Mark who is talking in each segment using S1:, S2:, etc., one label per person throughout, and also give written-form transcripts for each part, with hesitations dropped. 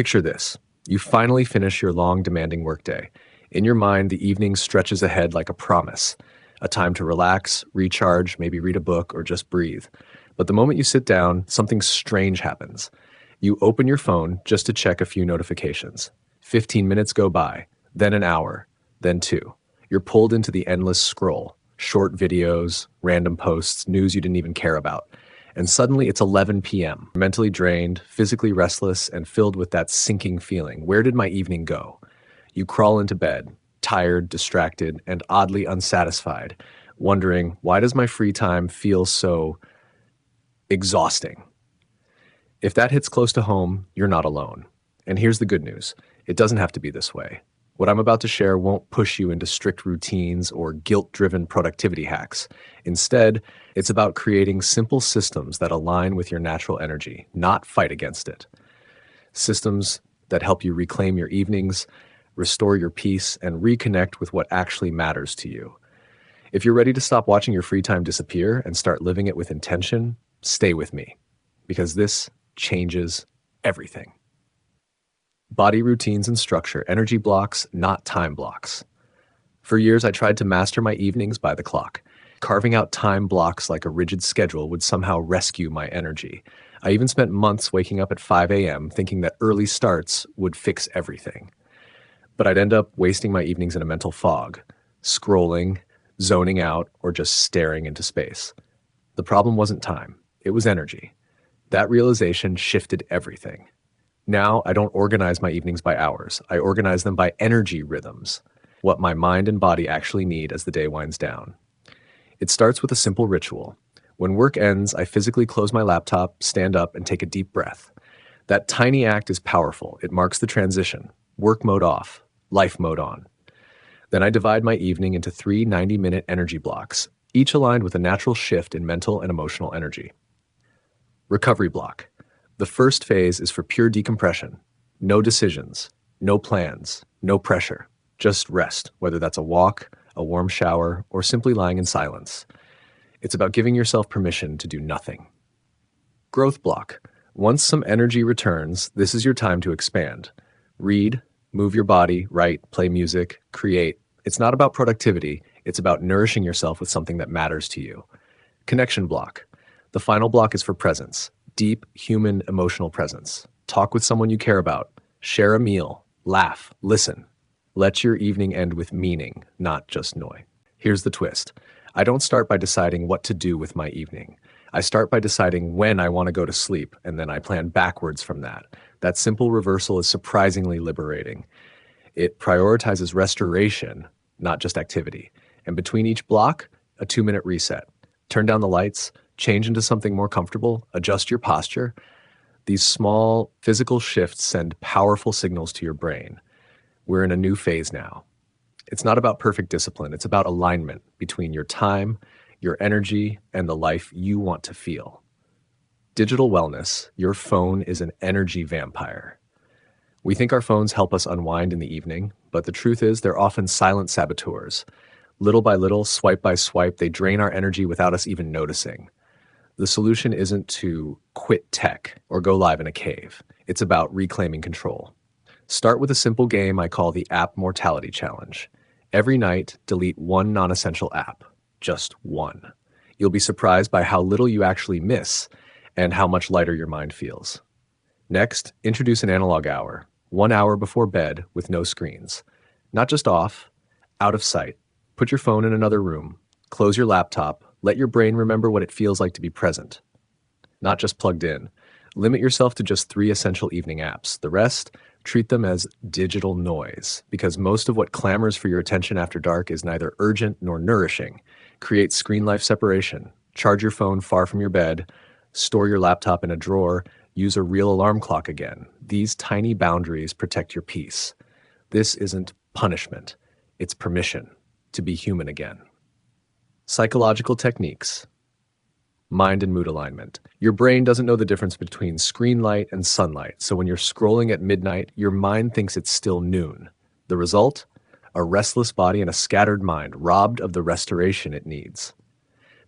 S1: Picture this. You finally finish your long, demanding workday. In your mind, the evening stretches ahead like a promise, a time to relax, recharge, maybe read a book, or just breathe. But the moment you sit down, something strange happens. You open your phone just to check a few notifications. 15 minutes go by, then an hour, then two. You're pulled into the endless scroll, short videos, random posts, news you didn't even care about. And suddenly it's 11 p.m., mentally drained, physically restless, and filled with that sinking feeling. Where did my evening go? You crawl into bed, tired, distracted, and oddly unsatisfied, wondering, why does my free time feel so exhausting? If that hits close to home, you're not alone. And here's the good news. It doesn't have to be this way. What I'm about to share won't push you into strict routines or guilt-driven productivity hacks. Instead, it's about creating simple systems that align with your natural energy, not fight against it. Systems that help you reclaim your evenings, restore your peace, and reconnect with what actually matters to you. If you're ready to stop watching your free time disappear and start living it with intention, stay with me, because this changes everything. Body routines and structure, energy blocks, not time blocks. For years, I tried to master my evenings by the clock. Carving out time blocks like a rigid schedule would somehow rescue my energy. I even spent months waking up at 5 a.m. thinking that early starts would fix everything. But I'd end up wasting my evenings in a mental fog, scrolling, zoning out, or just staring into space. The problem wasn't time, it was energy. That realization shifted everything. Now, I don't organize my evenings by hours. I organize them by energy rhythms, what my mind and body actually need as the day winds down. It starts with a simple ritual. When work ends, I physically close my laptop, stand up, and take a deep breath. That tiny act is powerful. It marks the transition. Work mode off, life mode on. Then I divide my evening into 3 90-minute energy blocks, each aligned with a natural shift in mental and emotional energy. Recovery block. The first phase is for pure decompression. No decisions, no plans, no pressure. Just rest, whether that's a walk, a warm shower, or simply lying in silence. It's about giving yourself permission to do nothing. Growth block. Once some energy returns, this is your time to expand. Read, move your body, write, play music, create. It's not about productivity, it's about nourishing yourself with something that matters to you. Connection block. The final block is for presence. Deep, human, emotional presence. Talk with someone you care about. Share a meal. Laugh. Listen. Let your evening end with meaning, not just noise. Here's the twist. I don't start by deciding what to do with my evening. I start by deciding when I want to go to sleep, and then I plan backwards from that. That simple reversal is surprisingly liberating. It prioritizes restoration, not just activity. And between each block, a 2-minute reset. Turn down the lights, change into something more comfortable, adjust your posture. These small physical shifts send powerful signals to your brain. We're in a new phase now. It's not about perfect discipline. It's about alignment between your time, your energy, and the life you want to feel. Digital wellness, your phone is an energy vampire. We think our phones help us unwind in the evening, but the truth is they're often silent saboteurs. Little by little, swipe by swipe, they drain our energy without us even noticing. The solution isn't to quit tech or go live in a cave. It's about reclaiming control. Start with a simple game I call the App Mortality Challenge. Every night, delete one non-essential app. Just one. You'll be surprised by how little you actually miss and how much lighter your mind feels. Next, introduce an analog hour. 1 hour before bed with no screens. Not just off, out of sight. Put your phone in another room. Close your laptop. Let your brain remember what it feels like to be present, not just plugged in. Limit yourself to just 3 essential evening apps. The rest, treat them as digital noise, because most of what clamors for your attention after dark is neither urgent nor nourishing. Create screen life separation. Charge your phone far from your bed. Store your laptop in a drawer. Use a real alarm clock again. These tiny boundaries protect your peace. This isn't punishment. It's permission to be human again. Psychological techniques. Mind and mood alignment. Your brain doesn't know the difference between screen light and sunlight, so when you're scrolling at midnight, your mind thinks it's still noon. The result? A restless body and a scattered mind, robbed of the restoration it needs.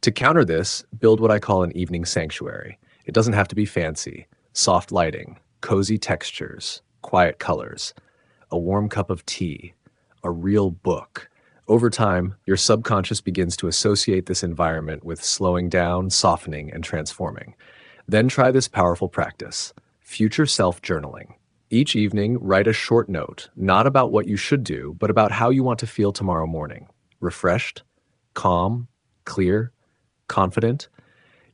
S1: To counter this, build what I call an evening sanctuary. It doesn't have to be fancy. Soft lighting, cozy textures, quiet colors, a warm cup of tea, a real book. Over time, your subconscious begins to associate this environment with slowing down, softening, and transforming. Then try this powerful practice: future self journaling. Each evening, write a short note, not about what you should do, but about how you want to feel tomorrow morning. Refreshed, calm, clear, confident.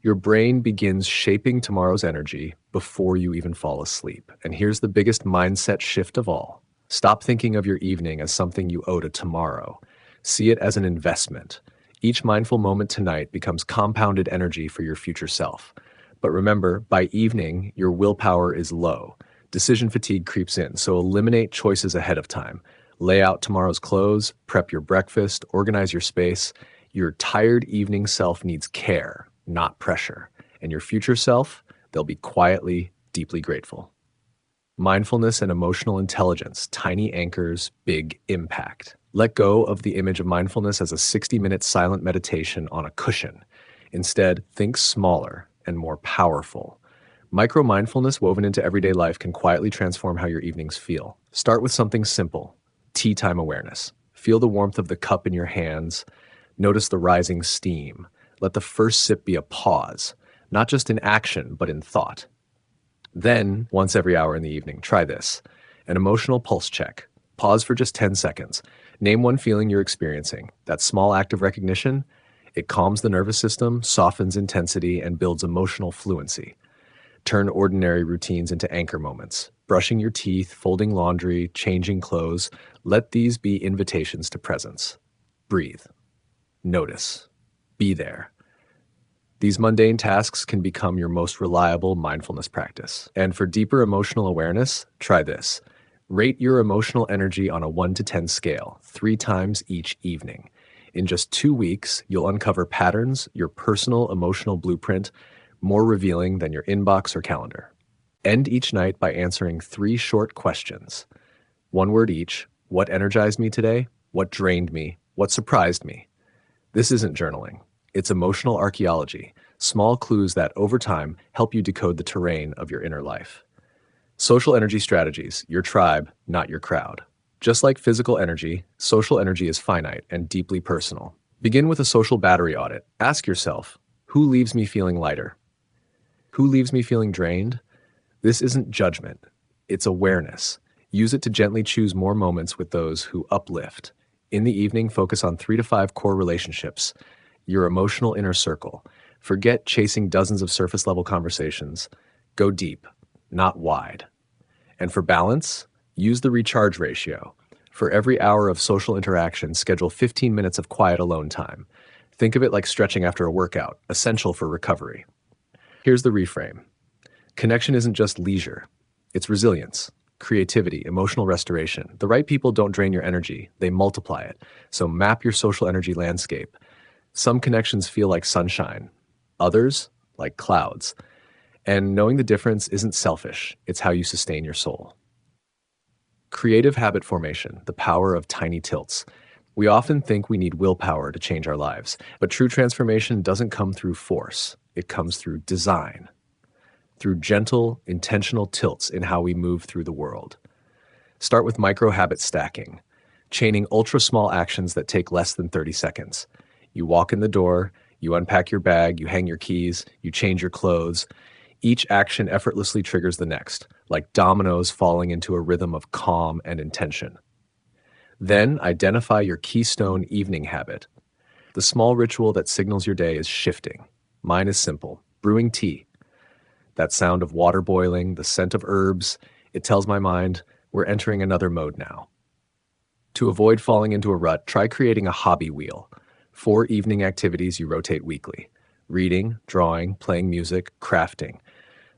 S1: Your brain begins shaping tomorrow's energy before you even fall asleep. And here's the biggest mindset shift of all: stop thinking of your evening as something you owe to tomorrow. See it as an investment. Each mindful moment tonight becomes compounded energy for your future self. But remember, by evening, your willpower is low. Decision fatigue creeps in, so eliminate choices ahead of time. Lay out tomorrow's clothes, prep your breakfast, organize your space. Your tired evening self needs care, not pressure. And your future self, they'll be quietly, deeply grateful. Mindfulness and emotional intelligence, tiny anchors, big impact. Let go of the image of mindfulness as a 60-minute silent meditation on a cushion. Instead, think smaller and more powerful. Micro mindfulness woven into everyday life can quietly transform how your evenings feel. Start with something simple: tea time awareness. Feel the warmth of the cup in your hands. Notice the rising steam. Let the first sip be a pause, not just in action, but in thought. Then, once every hour in the evening, try this: an emotional pulse check. Pause for just 10 seconds. Name one feeling you're experiencing. That small act of recognition, it calms the nervous system, softens intensity, and builds emotional fluency. Turn ordinary routines into anchor moments. Brushing your teeth, folding laundry, changing clothes. Let these be invitations to presence. Breathe. Notice. Be there. These mundane tasks can become your most reliable mindfulness practice. And for deeper emotional awareness, try this: rate your emotional energy on a 1 to 10 scale, 3 times each evening. In just 2 weeks, you'll uncover patterns, your personal emotional blueprint, more revealing than your inbox or calendar. End each night by answering 3 short questions. 1 word each: what energized me today? What drained me? What surprised me? This isn't journaling. It's emotional archaeology, small clues that, over time, help you decode the terrain of your inner life. Social energy strategies: your tribe, not your crowd. Just like physical energy, social energy is finite and deeply personal. Begin with a social battery audit. Ask yourself, who leaves me feeling lighter? Who leaves me feeling drained? This isn't judgment, it's awareness. Use it to gently choose more moments with those who uplift. In the evening, focus on 3 to 5 core relationships, your emotional inner circle. Forget chasing dozens of surface-level conversations. Go deep, not wide. And for balance, use the recharge ratio. For every hour of social interaction, schedule 15 minutes of quiet alone time. Think of it like stretching after a workout, essential for recovery. Here's the reframe: connection isn't just leisure, it's resilience, creativity, emotional restoration. The right people don't drain your energy, they multiply it. So map your social energy landscape. Some connections feel like sunshine, others like clouds. And knowing the difference isn't selfish, it's how you sustain your soul. Creative habit formation, the power of tiny tilts. We often think we need willpower to change our lives, but true transformation doesn't come through force. It comes through design, through gentle, intentional tilts in how we move through the world. Start with micro habit stacking, chaining ultra small actions that take less than 30 seconds. You walk in the door, you unpack your bag, you hang your keys, you change your clothes. Each action effortlessly triggers the next, like dominoes falling into a rhythm of calm and intention. Then identify your keystone evening habit, the small ritual that signals your day is shifting. Mine is simple: brewing tea. That sound of water boiling, the scent of herbs, it tells my mind we're entering another mode now. To avoid falling into a rut, try creating a hobby wheel. 4 evening activities you rotate weekly: reading, drawing, playing music, crafting.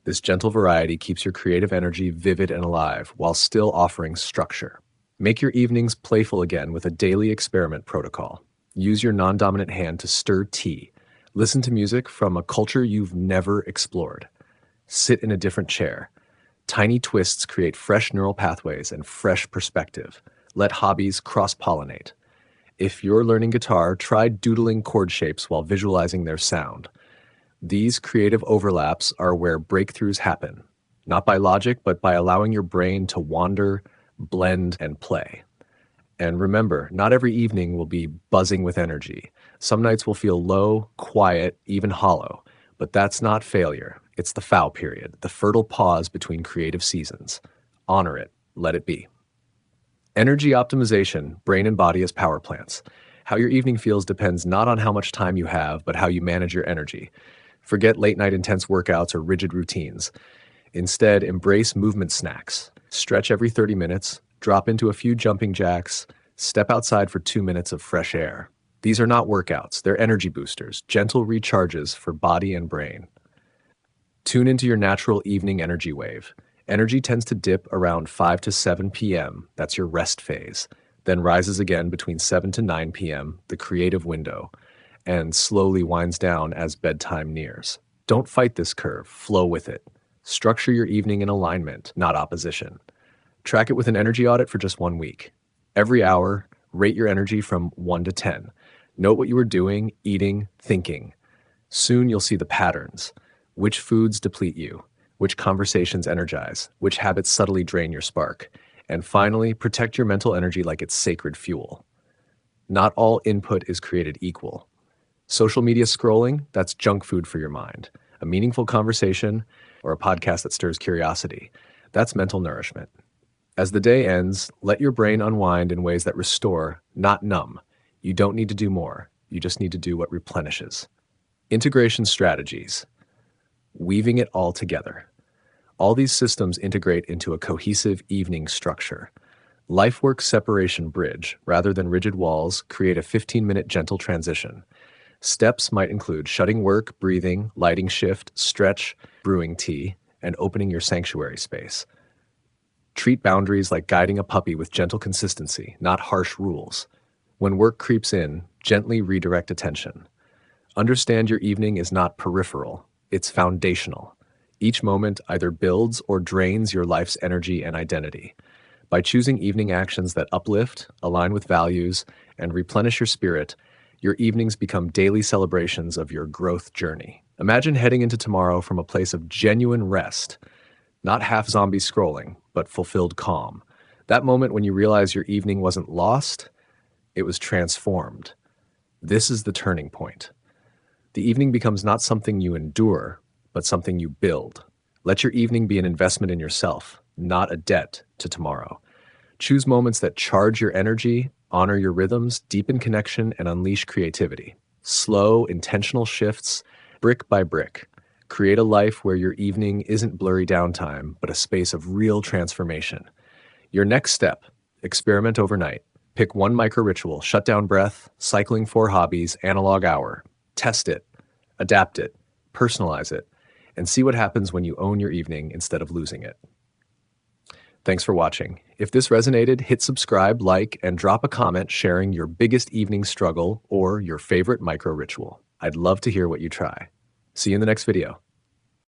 S1: This gentle variety keeps your creative energy vivid and alive while still offering structure. Make your evenings playful again with a daily experiment protocol. Use your non-dominant hand to stir tea. Listen to music from a culture you've never explored. Sit in a different chair. Tiny twists create fresh neural pathways and fresh perspective. Let hobbies cross-pollinate. If you're learning guitar, try doodling chord shapes while visualizing their sound. These creative overlaps are where breakthroughs happen, not by logic, but by allowing your brain to wander, blend, and play. And remember, not every evening will be buzzing with energy. Some nights will feel low, quiet, even hollow. But that's not failure. It's the foul period, the fertile pause between creative seasons. Honor it. Let it be. Energy optimization, brain and body as power plants. How your evening feels depends not on how much time you have, but how you manage your energy. Forget late-night intense workouts or rigid routines. Instead, embrace movement snacks. Stretch every 30 minutes, drop into a few jumping jacks, step outside for 2 minutes of fresh air. These are not workouts, they're energy boosters, gentle recharges for body and brain. Tune into your natural evening energy wave. Energy tends to dip around 5 to 7 p.m., that's your rest phase, then rises again between 7 to 9 p.m., the creative window, and slowly winds down as bedtime nears. Don't fight this curve, flow with it. Structure your evening in alignment, not opposition. Track it with an energy audit for just 1 week. Every hour, rate your energy from 1 to 10. Note what you are doing, eating, thinking. Soon you'll see the patterns. Which foods deplete you? Which conversations energize? Which habits subtly drain your spark? And finally, protect your mental energy like it's sacred fuel. Not all input is created equal. Social media scrolling, that's junk food for your mind. A meaningful conversation or a podcast that stirs curiosity, that's mental nourishment. As the day ends, let your brain unwind in ways that restore, not numb. You don't need to do more. You just need to do what replenishes. Integration strategies. Weaving it all together. All these systems integrate into a cohesive evening structure. LifeWorks separation bridge, rather than rigid walls, create a 15-minute gentle transition. Steps might include shutting work, breathing, lighting shift, stretch, brewing tea, and opening your sanctuary space. Treat boundaries like guiding a puppy with gentle consistency, not harsh rules. When work creeps in, gently redirect attention. Understand your evening is not peripheral, it's foundational. Each moment either builds or drains your life's energy and identity. By choosing evening actions that uplift, align with values, and replenish your spirit, your evenings become daily celebrations of your growth journey. Imagine heading into tomorrow from a place of genuine rest, not half zombie scrolling, but fulfilled calm. That moment when you realize your evening wasn't lost, it was transformed. This is the turning point. The evening becomes not something you endure, but something you build. Let your evening be an investment in yourself, not a debt to tomorrow. Choose moments that charge your energy, honor your rhythms, deepen connection, and unleash creativity. Slow, intentional shifts, brick by brick. Create a life where your evening isn't blurry downtime, but a space of real transformation. Your next step, experiment overnight. Pick one micro ritual, shut down breath, cycling 4 hobbies, analog hour. Test it, adapt it, personalize it, and see what happens when you own your evening instead of losing it. Thanks for watching. If this resonated, hit subscribe, like, and drop a comment sharing your biggest evening struggle or your favorite micro ritual. I'd love to hear what you try. See you in the next video.